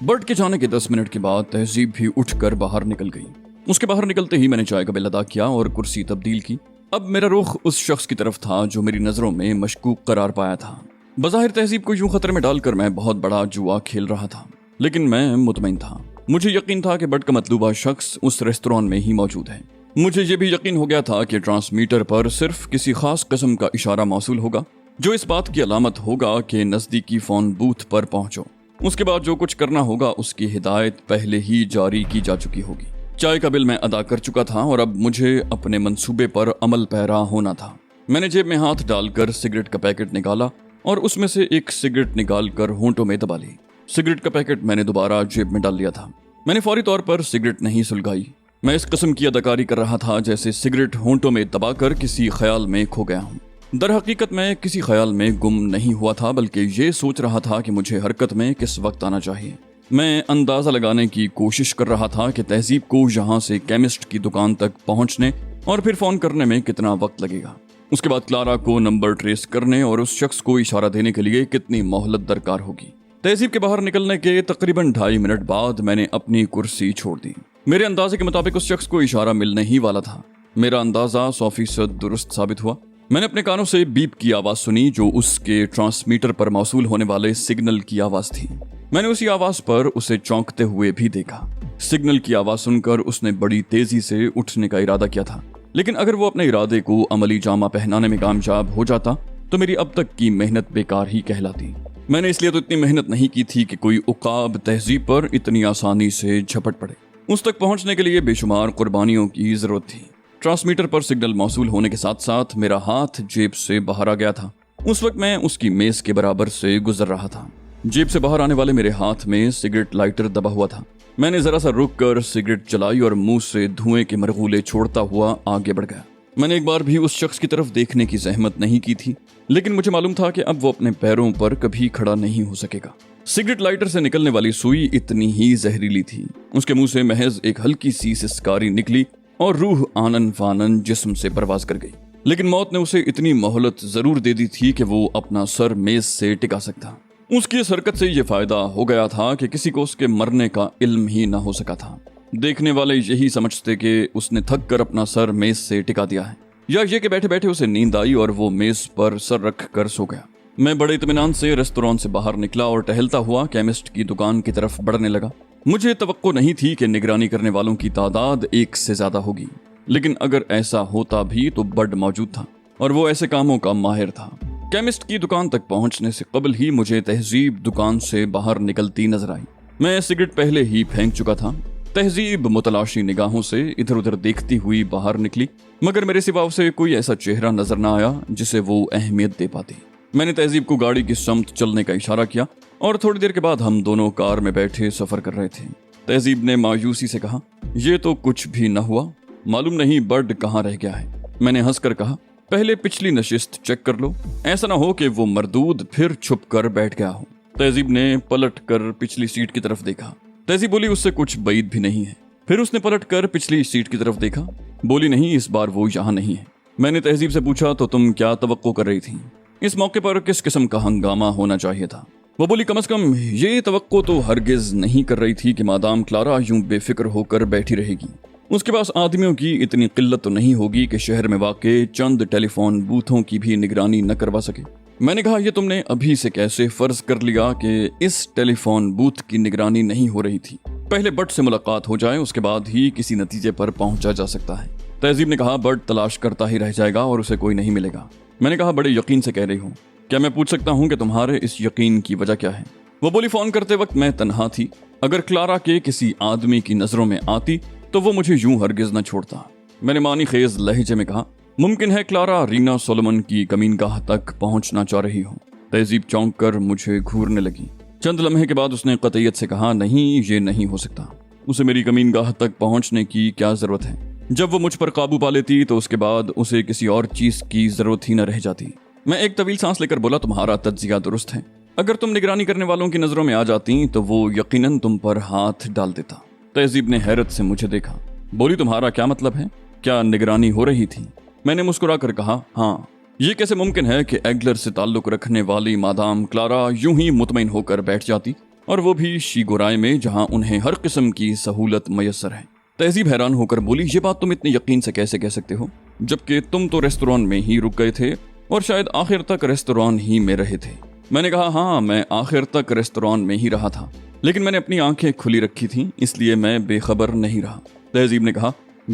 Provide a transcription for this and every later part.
Burt के जाने के 10 मिनट के बाद तहजीब भी उठकर बाहर निकल गई। उसके बाहर निकलते ही मैंने चाय का बिल अदा किया और कुर्सी तब्दील की। अब मेरा रुख उस शख्स की तरफ था जो मेरी नजरों में मशकूक करार पाया था। बज़ाहिर तहजीब को यूं खतरे में डालकर मैं बहुत बड़ा जुआ खेल रहा था, लेकिन मैं मुतमईन था। मुझे यकीन था कि बर्ट का मतलूबा शख्स उस रेस्तरां में ही मौजूद है। मुझे ये भी यकीन हो गया था कि ट्रांसमीटर पर सिर्फ किसी खास किस्म का इशारा मौसूल होगा जो इस बात की अलामत होगा कि नजदीकी फोन बूथ पर पहुंचो। उसके बाद जो कुछ करना होगा उसकी हिदायत पहले ही जारी की जा चुकी होगी। चाय का बिल मैं अदा कर चुका था और अब मुझे अपने मंसूबे पर अमल पैरा होना था। मैंने जेब में हाथ डालकर सिगरेट का पैकेट निकाला और उसमें से एक सिगरेट निकालकर होंठों में दबा ली। सिगरेट का पैकेट मैंने दोबारा जेब में डाल लिया था। मैंने फौरी तौर पर सिगरेट नहीं सुलगाई। मैं इस किस्म की अदाकारी कर रहा था जैसे सिगरेट होंठों में दबाकर किसी ख्याल में खो गया हूँ। दर हकीकत मैं किसी ख्याल में गुम नहीं हुआ था, बल्कि ये सोच रहा था कि मुझे हरकत में किस वक्त आना चाहिए। मैं अंदाजा लगाने की कोशिश कर रहा था कि तहजीब को यहाँ से केमिस्ट की दुकान तक पहुँचने और फिर फोन करने में कितना वक्त लगेगा। उसके बाद क्लारा को नंबर ट्रेस करने और उस शख्स को इशारा देने के लिए कितनी मोहलत दरकार होगी। तहजीब के बाहर निकलने के तकरीबन 2.5 मिनट बाद मैंने अपनी कुर्सी छोड़ दी। मेरे अंदाजे के मुताबिक उस शख्स को इशारा मिलने ही वाला था। मेरा अंदाजा 100% दुरुस्त साबित हुआ। मैंने अपने कानों से बीप की आवाज सुनी जो उसके ट्रांसमीटर पर मौसूल होने वाले सिग्नल की आवाज थी। मैंने उसी आवाज पर उसे चौंकते हुए भी देखा। सिग्नल की आवाज सुनकर उसने बड़ी तेजी से उठने का इरादा किया था, लेकिन अगर वो अपने इरादे को अमली जामा पहनाने में कामयाब हो जाता तो मेरी अब तक की मेहनत बेकार ही कहलाती। मैंने इसलिए तो इतनी मेहनत नहीं की थी कि कोई उकाब तहजीब पर इतनी आसानी से झपट पड़े। उस तक पहुंचने के लिए बेशुमार कुर्बानियों की जरूरत थी। ट्रांसमीटर पर सिग्नल मौसूल होने के साथ साथ मेरा हाथ जेब से बाहर आ गया था। उस वक्त मैं उसकी मेज के बराबर से गुजर रहा था। जेब से बाहर आने वाले मेरे हाथ में सिगरेट लाइटर दबा हुआ था। मैंने जरा सा रुक कर सिगरेट जलाई और मुंह से धुएं के मरगूले छोड़ता हुआ आगे बढ़ गया। मैंने एक बार भी उस शख्स की तरफ देखने की जहमत नहीं की थी, लेकिन मुझे मालूम था कि अब वो अपने पैरों पर कभी खड़ा नहीं हो सकेगा। सिगरेट लाइटर से निकलने वाली सुई इतनी ही जहरीली थी। उसके मुंह से महज एक हल्की सी सिसकारी निकली और रूह आनन फानन जिस्म से परवाज कर गई। लेकिन मौत ने उसे इतनी मोहलत जरूर दे दी थी कि वो अपना सर मेज से टिका सकता। उसकी इस हरकत से ये फायदा हो गया था कि किसी को उसके मरने का इल्म ही ना हो सका था। देखने वाले यही समझते कि उसने थक कर अपना सर मेज से टिका दिया है, या ये कि बैठे बैठे उसे नींद आई और वो मेज पर सर रख कर सो गया। मैं बड़े इत्मीनान से रेस्तरां से बाहर निकला और टहलता हुआ केमिस्ट की दुकान की तरफ बढ़ने लगा। मुझे तवक्को नहीं थी कि निगरानी करने वालों की तादाद 1 से ज्यादा होगी, लेकिन अगर ऐसा होता भी तो बर्ट मौजूद था और वो ऐसे कामों का माहिर था। केमिस्ट की दुकान तक पहुंचने से कबल ही मुझे तहजीब दुकान से बाहर निकलती नजर आई। मैं सिगरेट पहले ही फेंक चुका था। तहजीब मुतलाशी निगाहों से इधर उधर देखती हुई बाहर निकली, मगर मेरे सिवा उसे कोई ऐसा चेहरा नजर न आया जिसे वो अहमियत दे पाती। मैंने तहजीब को गाड़ी की समत चलने का इशारा किया और थोड़ी देर के बाद हम दोनों कार में बैठे सफर कर रहे थे। तहजीब ने मायूसी से कहा, ये तो कुछ भी न हुआ, मालूम नहीं बर्ट कहाँ रह गया है। मैंने हंसकर कहा, पहले पिछली नशिस्त चेक कर लो, ऐसा ना हो कि वो मरदूद फिर छुप कर बैठ गया हो। तहजीब ने पलट कर पिछली सीट की तरफ देखा। तहजीब बोली, उससे कुछ बैद भी नहीं है। फिर उसने पलट कर पिछली सीट की तरफ देखा, बोली, नहीं, इस बार वो यहाँ नहीं है। मैंने तहजीब से पूछा, तो तुम क्या तवक्को कर रही थी? इस मौके पर किस किस्म का हंगामा होना चाहिए था? वो बोली, कम से कम ये तवक्को तो हरगिज नहीं कर रही थी कि मादाम क्लारा यूं बेफिक्र होकर बैठी रहेगी, उसके पास आदमियों की इतनी किल्लत तो नहीं होगी कि शहर में वाक़े चंद टेलीफोन बूथों की भी निगरानी न करवा सके। मैंने कहा, यह तुमने अभी से कैसे फर्ज कर लिया कि इस टेलीफोन बूथ की निगरानी नहीं हो रही थी? पहले बर्ट से मुलाकात हो जाए, उसके बाद ही किसी नतीजे पर पहुंचा जा सकता है। तहजीब ने कहा, बर्ट तलाश करता ही रह जाएगा और उसे कोई नहीं मिलेगा। मैंने कहा, बड़े यकीन से कह रही हूँ, क्या मैं पूछ सकता हूँ कि तुम्हारे इस यकीन की वजह क्या है? वो बोली, फोन करते वक्त मैं तन्हा थी। अगर क्लारा के किसी आदमी की नजरों में आती तो वो मुझे यूं हरगिज न छोड़ता। मैंने मानी खेज लहजे में कहा, मुमकिन है क्लारा रीना सोलोमन की कमीनगाह तक पहुंचना चाह रही हो। तहजीब चौंक कर मुझे घूरने लगी। चंद लम्हे के बाद उसने कतईयत से कहा, नहीं, ये नहीं हो सकता। उसे मेरी कमीनगाह तक पहुंचने की क्या जरूरत है? जब वो मुझ पर काबू पा लेती तो उसके बाद उसे किसी और चीज की जरूरत ही न रह जाती। मैं एक तवील सांस लेकर बोला, तुम्हारा तज्जिया दुरुस्त है। अगर तुम निगरानी करने वालों की नजरों में आ जाती तो वो यकीनन तुम पर हाथ डाल देता। तहजीब ने हैरत से मुझे देखा। बोली, तुम्हारा क्या मतलब है? क्या निगरानी हो रही थी? मैंने मुस्कुरा कर कहा, हाँ। ये कैसे मुमकिन है कि एग्लर से ताल्लुक रखने वाली मादाम क्लारा यूं ही मुतमईन होकर बैठ जाती? اور وہ بھی شیگورائے میں جہاں انہیں ہر قسم کی سہولت میسر ہے۔ تہذیب حیران ہو کر بولی، یہ بات تم اتنے یقین سے کیسے کہہ سکتے ہو جبکہ تم تو ریستوران میں ہی رک گئے تھے اور شاید آخر تک ریستوران ہی میں رہے تھے۔ میں نے کہا ہاں، میں آخر تک ریستوران میں ہی رہا تھا، لیکن میں نے اپنی آنکھیں کھلی رکھی تھیں، اس لیے میں بے خبر نہیں رہا۔ تہذیب نے کہا،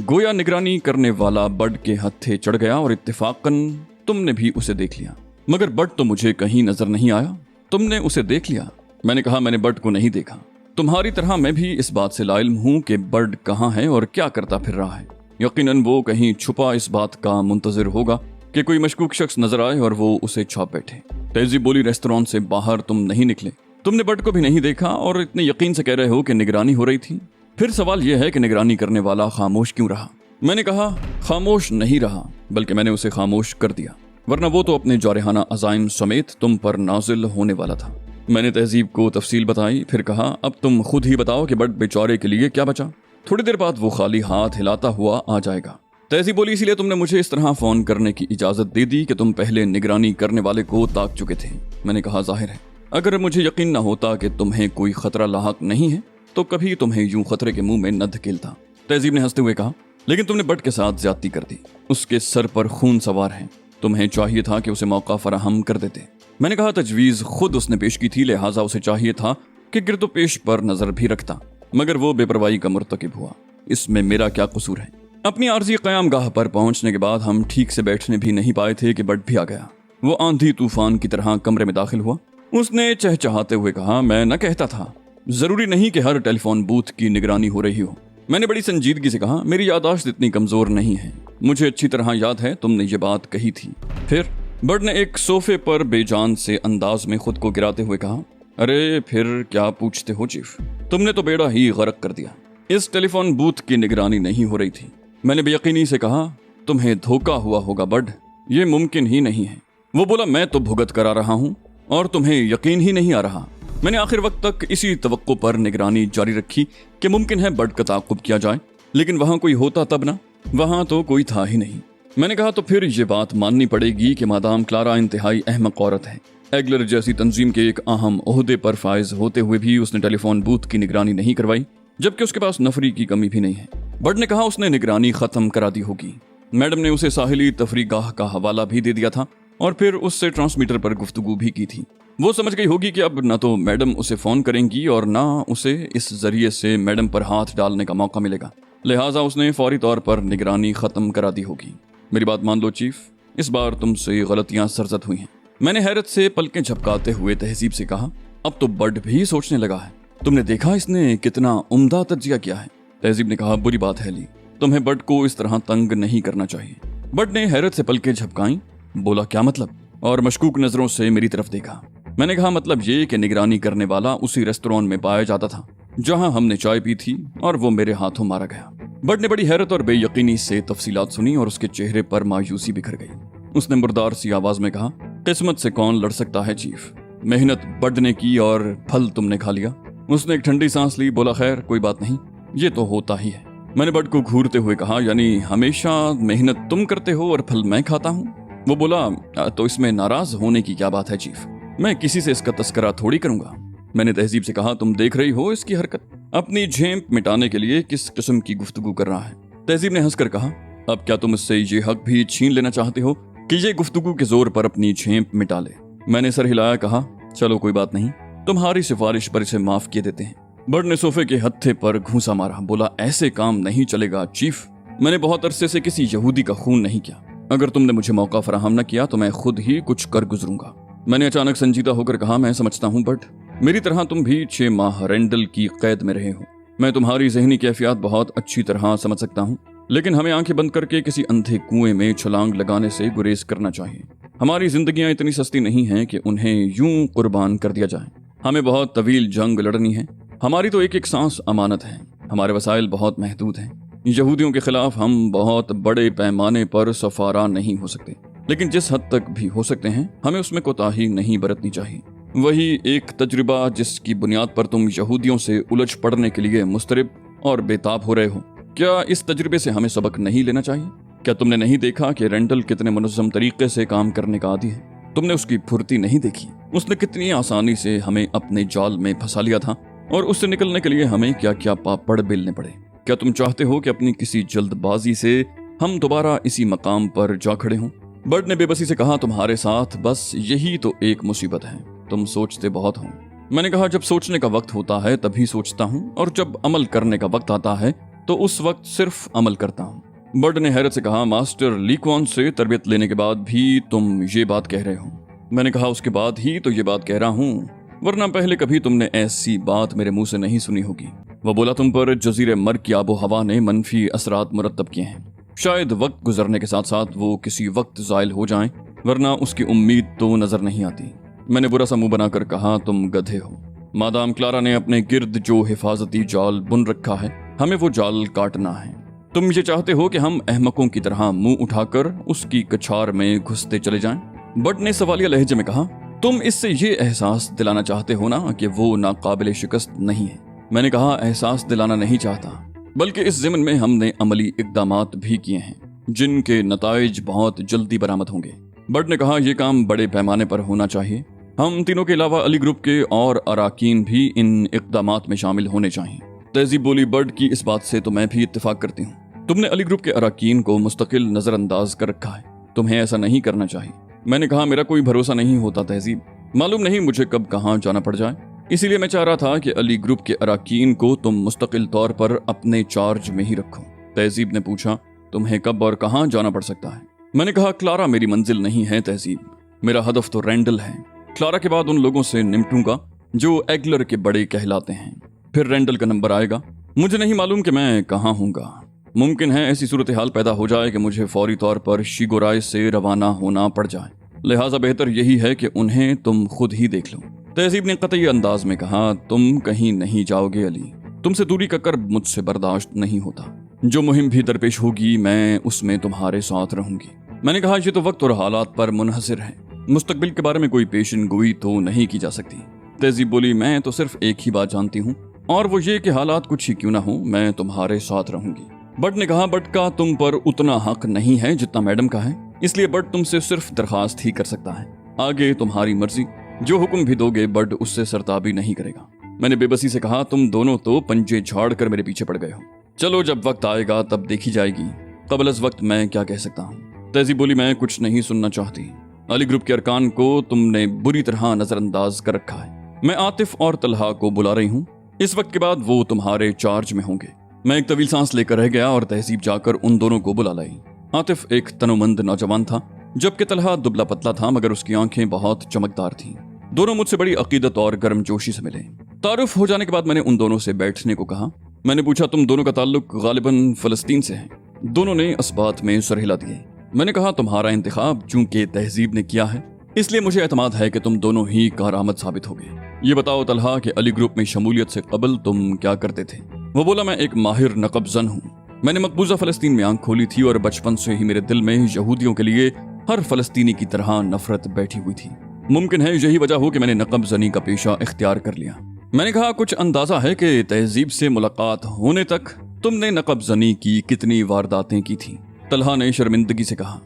گویا نگرانی کرنے والا بڈ کے ہتھے چڑھ گیا اور اتفاقاً تم نے بھی اسے دیکھ لیا، مگر بڈ تو مجھے کہیں نظر نہیں آیا۔ تم نے اسے دیکھ لیا؟ میں نے کہا میں نے بڈ کو نہیں دیکھا۔ تمہاری طرح میں بھی اس بات سے لا علم ہوں کہ بڈ کہاں ہے اور کیا کرتا پھر رہا ہے۔ یقیناً وہ کہیں چھپا اس بات کا منتظر ہوگا کہ کوئی مشکوک شخص نظر آئے اور وہ اسے چھاپ بیٹھے۔ تہذیب بولی، ریستوران سے باہر تم نہیں نکلے، تم نے بڈ کو بھی نہیں دیکھا اور اتنے یقین سے کہہ رہے ہو کہ نگرانی ہو رہی تھی؟ پھر سوال یہ ہے کہ نگرانی کرنے والا خاموش کیوں رہا؟ میں نے کہا خاموش نہیں رہا، بلکہ میں نے اسے خاموش کر دیا، ورنہ وہ تو اپنے جارحانہ عزائم سمیت تم پر نازل ہونے والا تھا۔ میں نے تہذیب کو تفصیل بتائی، پھر کہا اب تم خود ہی بتاؤ کہ بڈ بیچارے کے لیے کیا بچا؟ تھوڑی دیر بعد وہ خالی ہاتھ ہلاتا ہوا آ جائے گا۔ تہذیب بولی، اسی لیے تم نے مجھے اس طرح فون کرنے کی اجازت دے دی کہ تم پہلے نگرانی کرنے والے کو تاک چکے تھے۔ میں نے کہا ظاہر ہے، اگر مجھے یقین نہ ہوتا کہ تمہیں کوئی خطرہ لاحق نہیں ہے تو کبھی تمہیں یوں خطرے کے منہ میں نہ دھکیلتا۔ تہذیب نے ہنستے ہوئے کہا، لیکن تم نے بڈ کے ساتھ زیادتی کر دی، اس کے سر پر خون سوار ہے، تمہیں چاہیے تھا کہ اسے موقع فراہم کر دیتے۔ میں نے کہا تجویز خود اس نے پیش کی تھی، لہٰذا اسے چاہیے تھا کہ گرد و پیش پر نظر بھی رکھتا، مگر وہ بے پرواہی کا مرتکب ہوا۔ اس میں میرا کیا قصور ہے؟ اپنی عارضی قیام گاہ پر پہنچنے کے بعد ہم ٹھیک سے بیٹھنے بھی نہیں پائے تھے کہ بڈ بھی آ گیا۔ وہ آندھی طوفان کی طرح کمرے میں داخل ہوا۔ اس نے چہچہاتے ہوئے کہا، میں نہ کہتا تھا ضروری نہیں کہ ہر ٹیلی فون بوتھ کی نگرانی ہو رہی ہو۔ میں نے بڑی سنجیدگی سے کہا، میری یادداشت اتنی کمزور نہیں ہے، مجھے اچھی طرح یاد ہے تم نے یہ بات کہی تھی۔ پھر بڈ نے ایک صوفے پر بے جان سے انداز میں خود کو گراتے ہوئے کہا، ارے پھر کیا پوچھتے ہو چیف، تم نے تو بیڑا ہی غرق کر دیا، اس ٹیلی فون بوتھ کی نگرانی نہیں ہو رہی تھی۔ میں نے بے یقینی سے کہا، تمہیں دھوکا ہوا ہوگا بڈ، یہ ممکن ہی نہیں ہے۔ وہ بولا، میں تو بھگت کر آ رہا ہوں اور تمہیں یقین ہی نہیں آ رہا۔ میں نے آخر وقت تک اسی توقع پر نگرانی جاری رکھی کہ ممکن ہے بڈ کا تعاقب کیا جائے، لیکن وہاں کوئی ہوتا تب نہ، وہاں تو کوئی تھا ہی نہیں۔ میں نے کہا تو پھر یہ بات ماننی پڑے گی کہ مادام کلارا انتہائی احمق عورت ہے۔ ایگلر جیسی تنظیم کے ایک اہم عہدے پر فائز ہوتے ہوئے بھی اس نے ٹیلی فون بوتھ کی نگرانی نہیں کروائی، جبکہ اس کے پاس نفری کی کمی بھی نہیں ہے۔ بڈ نے کہا، اس نے نگرانی ختم کرا دی ہوگی۔ میڈم نے اسے ساحلی تفریح گاہ کا حوالہ بھی دے دیا تھا اور پھر اس سے ٹرانسمیٹر پر گفتگو بھی کی تھی۔ وہ سمجھ گئی ہوگی کہ اب نہ تو میڈم اسے فون کریں گی اور نہ اسے اس ذریعے سے میڈم پر ہاتھ ڈالنے کا موقع ملے گا، لہٰذا اس نے فوری طور پر نگرانی ختم کرا دی ہوگی۔ میری بات مان لو چیف، اس بار تم سے غلطیاں سرزد ہوئی ہیں۔ میں نے حیرت سے پلکیں جھپکاتے ہوئے تہذیب سے کہا، اب تو بڈ بھی سوچنے لگا ہے، تم نے دیکھا اس نے کتنا عمدہ تجزیہ کیا ہے۔ تہذیب نے کہا، بری بات ہے لی، تمہیں بڈ کو اس طرح تنگ نہیں کرنا چاہیے۔ بڈ نے حیرت سے پلکیں جھپکائیں، بولا کیا مطلب؟ اور مشکوک نظروں سے میری طرف دیکھا۔ میں نے کہا، مطلب یہ کہ نگرانی کرنے والا اسی ریستوران میں پایا جاتا تھا جہاں ہم نے چائے پی تھی اور وہ میرے ہاتھوں مارا گیا۔ بڈ نے بڑی حیرت اور بے یقینی سے تفصیلات سنی اور اس کے چہرے پر مایوسی بکھر گئی۔ اس نے مردار سی آواز میں کہا، قسمت سے کون لڑ سکتا ہے چیف، محنت بڈ نے کی اور پھل تم نے کھا لیا۔ اس نے ایک ٹھنڈی سانس لی، بولا خیر کوئی بات نہیں، یہ تو ہوتا ہی ہے۔ میں نے بڈ کو گھورتے ہوئے کہا، یعنی ہمیشہ محنت تم کرتے ہو اور پھل میں کھاتا ہوں؟ وہ بولا، تو اس میں ناراض ہونے کی کیا بات ہے چیف، میں کسی سے اس کا تذکرہ تھوڑی کروں گا۔ میں نے تہذیب سے کہا، تم دیکھ رہی ہو اس کی حرکت، اپنی جھیمپ مٹانے کے لیے کس قسم کی گفتگو کر رہا ہے۔ تہذیب نے ہنس کر کہا، اب کیا تم اس سے یہ حق بھی چھین لینا چاہتے ہو کہ یہ گفتگو کے زور پر اپنی جھیمپ مٹا لے؟ میں نے سر ہلایا، کہا چلو کوئی بات نہیں، تمہاری سفارش پر اسے معاف کیے دیتے ہیں۔ بڈ نے صوفے کے ہتھے پر گھونسا مارا، بولا ایسے کام نہیں چلے گا چیف، میں نے بہت عرصے سے کسی یہودی کا خون نہیں کیا، اگر تم نے مجھے موقع فراہم نہ کیا تو میں خود ہی کچھ کر گزروں گا۔ میں نے اچانک سنجیدہ ہو کر کہا، میں سمجھتا ہوں بٹ میری طرح تم بھی 6 ماہ رینڈل کی قید میں رہے ہو، میں تمہاری ذہنی کیفیات بہت اچھی طرح سمجھ سکتا ہوں، لیکن ہمیں آنکھیں بند کر کے کسی اندھے کنویں میں چھلانگ لگانے سے گریز کرنا چاہیے۔ ہماری زندگیاں اتنی سستی نہیں ہیں کہ انہیں یوں قربان کر دیا جائے، ہمیں بہت طویل جنگ لڑنی ہے، ہماری تو ایک ایک سانس امانت ہے، ہمارے وسائل بہت محدود ہیں۔ یہودیوں کے خلاف ہم بہت بڑے پیمانے پر سفارا نہیں ہو سکتے، لیکن جس حد تک بھی ہو سکتے ہیں ہمیں اس میں کوتاہی نہیں برتنی چاہیے۔ وہی ایک تجربہ جس کی بنیاد پر تم یہودیوں سے الجھ پڑنے کے لیے مضطرب اور بےتاب ہو رہے ہو، کیا اس تجربے سے ہمیں سبق نہیں لینا چاہیے؟ کیا تم نے نہیں دیکھا کہ رینڈل کتنے منظم طریقے سے کام کرنے کا عادی ہے؟ تم نے اس کی پھرتی نہیں دیکھی؟ उसने कितनी आसानी से हमें अपने जाल में फंसा लिया था और उससे निकलने के लिए हमें क्या क्या पापड़ बेलने पड़े। क्या तुम चाहते हो कि अपनी किसी जल्दबाजी से हम दोबारा इसी मकाम पर जा खड़े हों? बर्ड ने बेबसी से कहा, तुम्हारे साथ बस यही तो एक मुसीबत है, तुम सोचते बहुत हो। मैंने कहा, जब सोचने का वक्त होता है तभी सोचता हूँ, और जब अमल करने का वक्त आता है तो उस वक्त सिर्फ अमल करता हूँ। बर्ड ने हैरत से कहा, मास्टर लीक्वान से तरबियत लेने के बाद भी तुम ये बात कह रहे हो? मैंने कहा, उसके बाद ही तो ये बात कह रहा हूँ, वरना पहले कभी तुमने ऐसी बात मेरे मुंह से नहीं सुनी होगी। वो बोला, तुम पर जजीरे मर की आबो हवा ने मनफी असरात मुरतब किए हैं। शायद वक्त गुजरने के साथ साथ वो किसी वक्त ज़ायल हो जाएं, वरना उसकी उम्मीद तो नजर नहीं आती। मैंने बुरा सा मुंह बनाकर कहा, तुम गधे हो। मादाम क्लारा ने अपने गिर्द जो हिफाजती जाल बुन रखा है, हमें वो जाल काटना है। तुम ये चाहते हो कि हम अहमकों की तरह मुंह उठाकर उसकी कछार में घुसते चले जाएं? बट ने सवालिया लहजे में कहा, तुम इससे ये एहसास दिलाना चाहते हो ना कि वो नाकाबिले शिकस्त नहीं है। मैंने कहा, एहसास दिलाना नहीं चाहता, बल्कि इस ज़िम्न में हमने अमली इक़दामात भी किए हैं जिनके नताइज बहुत जल्दी बरामद होंगे। बट ने कहा, यह काम बड़े पैमाने पर होना चाहिए। हम तीनों के अलावा अली ग्रुप के और अराकीन भी इन इक़दामात में शामिल होने चाहिए। तहजीब बोली, बर्ड की इस बात से तो मैं भी इत्तेफाक करती हूँ। तुमने अली ग्रुप के अराकीन को मुस्तकिल नजरअंदाज कर रखा है, तुम्हें ऐसा नहीं करना चाहिए। मैंने कहा, मेरा कोई भरोसा नहीं होता तहजीब, मालूम नहीं मुझे कब कहाँ जाना पड़ जाए, इसीलिए मैं चाह रहा था कि अली ग्रुप के अराकीन को तुम मुस्तकिल तौर पर अपने चार्ज में ही रखो। तहजीब ने पूछा, तुम्हें कब और कहाँ जाना पड़ सकता है? मैंने कहा, क्लारा मेरी मंजिल नहीं है तहजीब, मेरा हदफ तो रैंडल है। क्लारा के बाद उन लोगों से निपटूंगा जो एगलर के बड़े कहलाते हैं, फिर रैंडल का नंबर आएगा। मुझे नहीं मालूम कि मैं कहाँ हूँगा। मुमकिन है ऐसी सूरत हाल पैदा हो जाए कि मुझे फौरी तौर पर शिगोराय से रवाना होना पड़ जाए, लिहाजा बेहतर यही है कि उन्हें तुम खुद ही देख लो। तहजीब ने कतई अंदाज में कहा, तुम कहीं नहीं जाओगे अली, तुमसे दूरी का कर्ब मुझसे बर्दाश्त नहीं होता। जो मुहिम भी दरपेश होगी मैं उसमें तुम्हारे साथ रहूंगी। मैंने कहा, ये तो वक्त और हालात पर मुनहसिर है, मुस्तकबिल के बारे में कोई पेशन गोई तो नहीं की जा सकती। तहजीब बोली, मैं तो सिर्फ एक ही बात जानती हूँ, और वो ये कि हालात कुछ ही क्यों ना हो, मैं तुम्हारे साथ रहूंगी। बट ने कहा, बट का तुम पर उतना हक नहीं है जितना मैडम का है, इसलिए बट तुमसे सिर्फ दरखास्त ही कर सकता है, आगे तुम्हारी मर्जी, जो हुक्म भी दोगे बट उससे सरताबी नहीं करेगा। मैंने बेबसी से कहा, तुम दोनों तो पंजे झाड़ कर मेरे पीछे पड़ गए हो, चलो जब वक्त आएगा तब देखी जाएगी, कबल इस वक्त मैं क्या कह सकता हूँ। तहजीब बोली, मैं कुछ नहीं सुनना चाहती, अली ग्रुप के अरकान को तुमने बुरी तरह नजरअंदाज कर रखा है। मैं आतिफ और तलहा को बुला रही हूँ, इस वक्त के बाद वो तुम्हारे चार्ज में होंगे। मैं एक तवील सांस लेकर रह गया और तहजीब जाकर उन दोनों को बुला लाई। आतिफ एक तनोमंद नौजवान था, जबकि तलहा दुबला पतला था, मगर उसकी आंखें बहुत चमकदार थीं। दोनों मुझसे बड़ी अकीदत और गर्मजोशी से मिले। तारुफ हो जाने के बाद मैंने उन दोनों से बैठने को कहा। मैंने पूछा, तुम दोनों का ताल्लुक गालिबन फलस्तीन से है? दोनों ने इस बात में सर हिला दिए। मैंने कहा, तुम्हारा इंतखाब चूंकि तहजीब ने किया है, इसलिए मुझे एतमाद है कि तुम दोनों ही कारआमद साबित होगे। ये बताओ तलहा कि अली ग्रुप में शमूलियत से कबल तुम क्या करते थे? वो बोला, मैं एक माहिर नकबजन हूँ। मैंने मकबूजा फलस्तीन में आंख खोली थी और बचपन से ही मेरे दिल में यहूदियों के लिए हर फलस्तीनी की तरह नफरत बैठी हुई थी। मुमकिन है यही वजह हो कि मैंने नकबजनी का पेशा इख्तियार कर लिया। मैंने कहा, कुछ अंदाजा है कि तहजीब से मुलाकात होने तक तुमने नकबजनी की कितनी वारदातें की थी? तलहा ने शर्मिंदगी से कहा,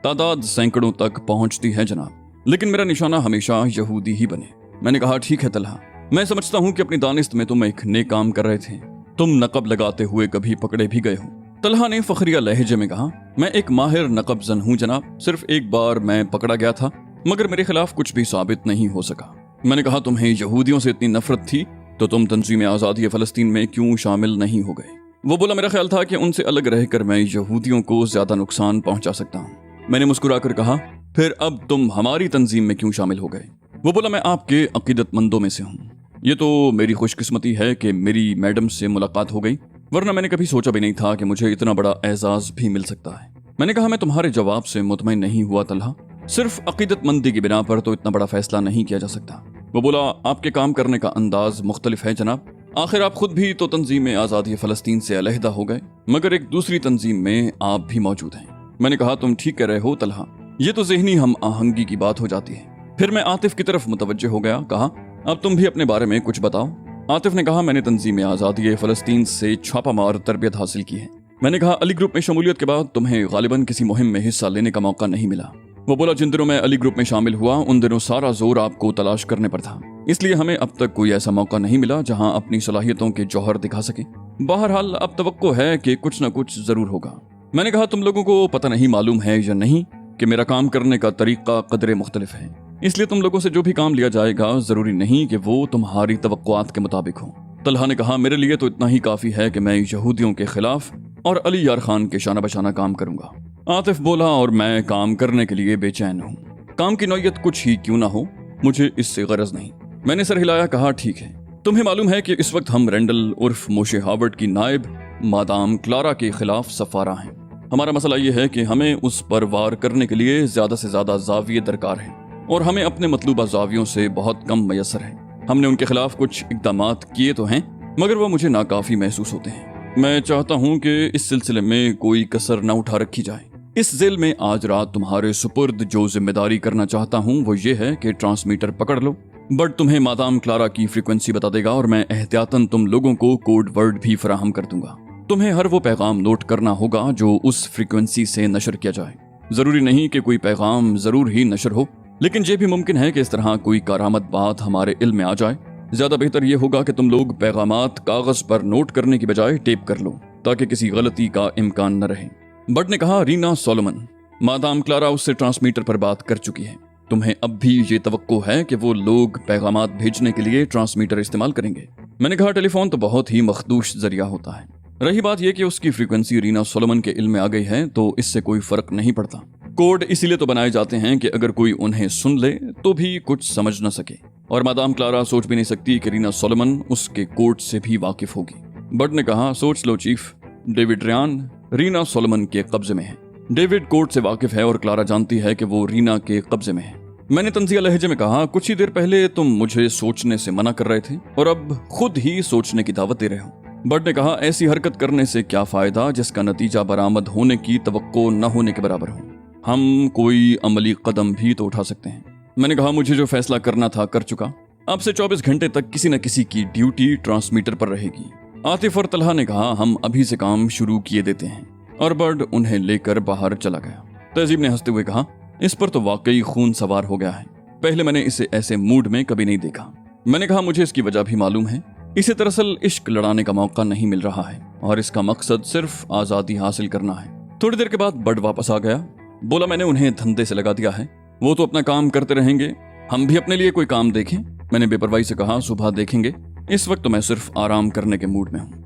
तादाद सैकड़ों तक पहुंचती है जनाब, लेकिन मेरा निशाना हमेशा यहूदी ही बने। मैंने कहा, ठीक है तलहा, मैं समझता हूँ कि अपनी दानिस्त में तुम एक नेक काम कर रहे थे, तुम नकब लगाते हुए कभी पकड़े भी गए हो। तलहा ने फखरिया लहजे में कहा, मैं एक माहिर नकबजन हूँ जनाब, सिर्फ एक बार मैं पकड़ा गया था, मगर मेरे खिलाफ कुछ भी साबित नहीं हो सका। मैंने कहा, तुम्हें यहूदियों से इतनी नफरत थी तो तुम तंजीम आज़ादी फलस्तीन में क्यों शामिल नहीं हो गए? वो बोला, मेरा ख्याल था कि उनसे अलग रहकर मैं यहूदियों को ज्यादा नुकसान पहुंचा सकता हूँ। मैंने मुस्कुराकर कहा, फिर अब तुम हमारी तंजीम में क्यों शामिल हो गए? वो बोला, मैं आपके अकीदतमंदों में से हूँ। ये तो मेरी खुशकिस्मती है कि मेरी मैडम से मुलाकात हो गई, वरना मैंने कभी सोचा भी नहीं था कि मुझे इतना बड़ा एजाज भी मिल सकता है। मैंने कहा, मैं तुम्हारे जवाब से मुतमईन नहीं हुआ तलहा, सिर्फ अकीदतमंदी की बिना पर तो इतना बड़ा फैसला नहीं किया जा सकता। वो बोला, आपके काम करने का अंदाज मुख्तलिफ है जनाब, आखिर आप खुद भी तो तंजीम आज़ादी फ़लस्तीन से अलहदा हो गए, मगर एक दूसरी तंजीम में आप भी मौजूद हैं। मैंने कहा, तुम ठीक कह रहे हो तलहा, ये तो ज़हनी हम आहंगी की बात हो जाती है। फिर मैं आतिफ की तरफ मुतवज्जे हो गया, कहा, अब तुम भी अपने बारे में कुछ बताओ। आतिफ ने कहा, मैंने तंजीम आज़ादी फ़लस्तीन से छापामार तरबियत हासिल की है। मैंने कहा, अली ग्रुप में शमूलियत के बाद तुम्हें गालिबन किसी मुहिम में हिस्सा लेने का मौका नहीं मिला। वो बोला, जिन दिनों मैं अली ग्रुप में शामिल हुआ उन दिनों सारा जोर आपको तलाश करने पर था, इसलिए हमें अब तक कोई ऐसा मौका नहीं मिला जहां अपनी सलाहियतों के जौहर दिखा सके। बहरहाल अब तवक्को है कि कुछ न कुछ जरूर होगा। मैंने कहा, तुम लोगों को पता नहीं मालूम है या नहीं कि मेरा काम करने का तरीका कदरे मुख्तलिफ है, इसलिए तुम लोगों से जो भी काम लिया जाएगा जरूरी नहीं कि वो तुम्हारी तवक्कुआत के मुताबिक हो। तलहा ने कहा, मेरे लिए तो इतना ही काफी है कि मैं यहूदियों के खिलाफ और अली यार खान के शाना बशाना काम करूंगा। आतिफ बोला, और मैं काम करने के लिए बेचैन हूँ। काम की नौयत कुछ ही क्यों ना हो, मुझे इससे गरज नहीं। मैंने सर हिलाया, कहा, ठीक है। तुम्हें मालूम है कि इस वक्त हम रेंडल उर्फ मोशे हावर्ड की नायब मादाम क्लारा के खिलाफ सफारा हैं। हमारा मसला ये है कि हमें उस पर वार करने के लिए ज्यादा से ज्यादा जाविये दरकार हैं और हमें अपने मतलूबा जावियों से बहुत कम मैसर है। हमने उनके खिलाफ कुछ इकदामात किए तो हैं, मगर वह मुझे नाकाफी महसूस होते हैं। मैं चाहता हूं कि इस सिलसिले में कोई कसर न उठा रखी जाए। इस जेल में आज रात तुम्हारे सुपुर्द जो जिम्मेदारी करना चाहता हूं वो ये है कि ट्रांसमीटर पकड़ लो। बट तुम्हें मादाम क्लारा की फ्रीक्वेंसी बता देगा और मैं एहतियातन तुम लोगों को कोड वर्ड भी फराहम कर दूंगा। तुम्हें हर वो पैगाम नोट करना होगा जो उस फ्रीक्वेंसी से नशर किया जाए। जरूरी नहीं कि कोई पैगाम जरूर ही नशर हो, लेकिन ये भी मुमकिन है कि इस तरह कोई कारामद बात हमारे इल्म में आ जाए। ज्यादा बेहतर यह होगा कि तुम लोग पैगामात कागज पर नोट करने की बजाय टेप कर लो ताकि किसी गलती का इम्कान न रहे। बट ने कहा, रीना सोलोमन, मादाम क्लारा उससे ट्रांसमीटर पर बात कर चुकी है। तुम्हें अब भी ये तवक्को है कि वो लोग पैगामात भेजने के लिए ट्रांसमीटर इस्तेमाल करेंगे? मैंने कहा, टेलीफोन तो बहुत ही मखदूश जरिया होता है। रही बात यह कि उसकी फ्रीक्वेंसी रीना सोलोमन के इल्म में आ गई है तो इससे कोई फर्क नहीं पड़ता। कोड इसीलिए तो बनाए जाते हैं कि अगर कोई उन्हें सुन ले तो भी कुछ समझ न सके, और मादाम क्लारा सोच भी नहीं सकती कि रीना सोलोमन उसके कोड से भी वाकिफ होगी। बट ने कहा, सोच लो chief, David Ryan Reena Solomon के कब्जे में है। डेविड कोड से वाकिफ है और क्लारा जानती है कि वो रीना के कब्जे में है। मैंने तंजिया लहजे में कहा, कुछ ही देर पहले तुम मुझे सोचने से मना कर रहे थे और अब खुद ही सोचने की दावत दे रहे हो। बट ने कहा, ऐसी हरकत करने से क्या फायदा जिसका नतीजा बरामद होने की तवक्को न होने के बराबर हो। हम कोई अमली कदम भी तो उठा सकते हैं। मैंने कहा, मुझे जो फैसला करना था कर चुका। अब से 24 घंटे तक किसी न किसी की ड्यूटी ट्रांसमीटर पर रहेगी। आतिफ और तलहा ने कहा, हम अभी से काम शुरू किए देते हैं, और बर्ड उन्हें लेकर बाहर चला गया। तहजीब ने हंसते हुए कहा, इस पर तो वाकई खून सवार हो गया है। पहले मैंने इसे ऐसे मूड में कभी नहीं देखा। मैंने कहा, मुझे इसकी वजह भी मालूम है। इसे दरअसल इश्क लड़ाने का मौका नहीं मिल रहा है और इसका मकसद सिर्फ आजादी हासिल करना है। थोड़ी देर के बाद बर्ड वापस आ गया। बोला, मैंने उन्हें धंधे से लगा दिया है, वो तो अपना काम करते रहेंगे, हम भी अपने लिए कोई काम देखें। मैंने बेपरवाही से कहा, सुबह देखेंगे, इस वक्त तो मैं सिर्फ आराम करने के मूड में हूँ।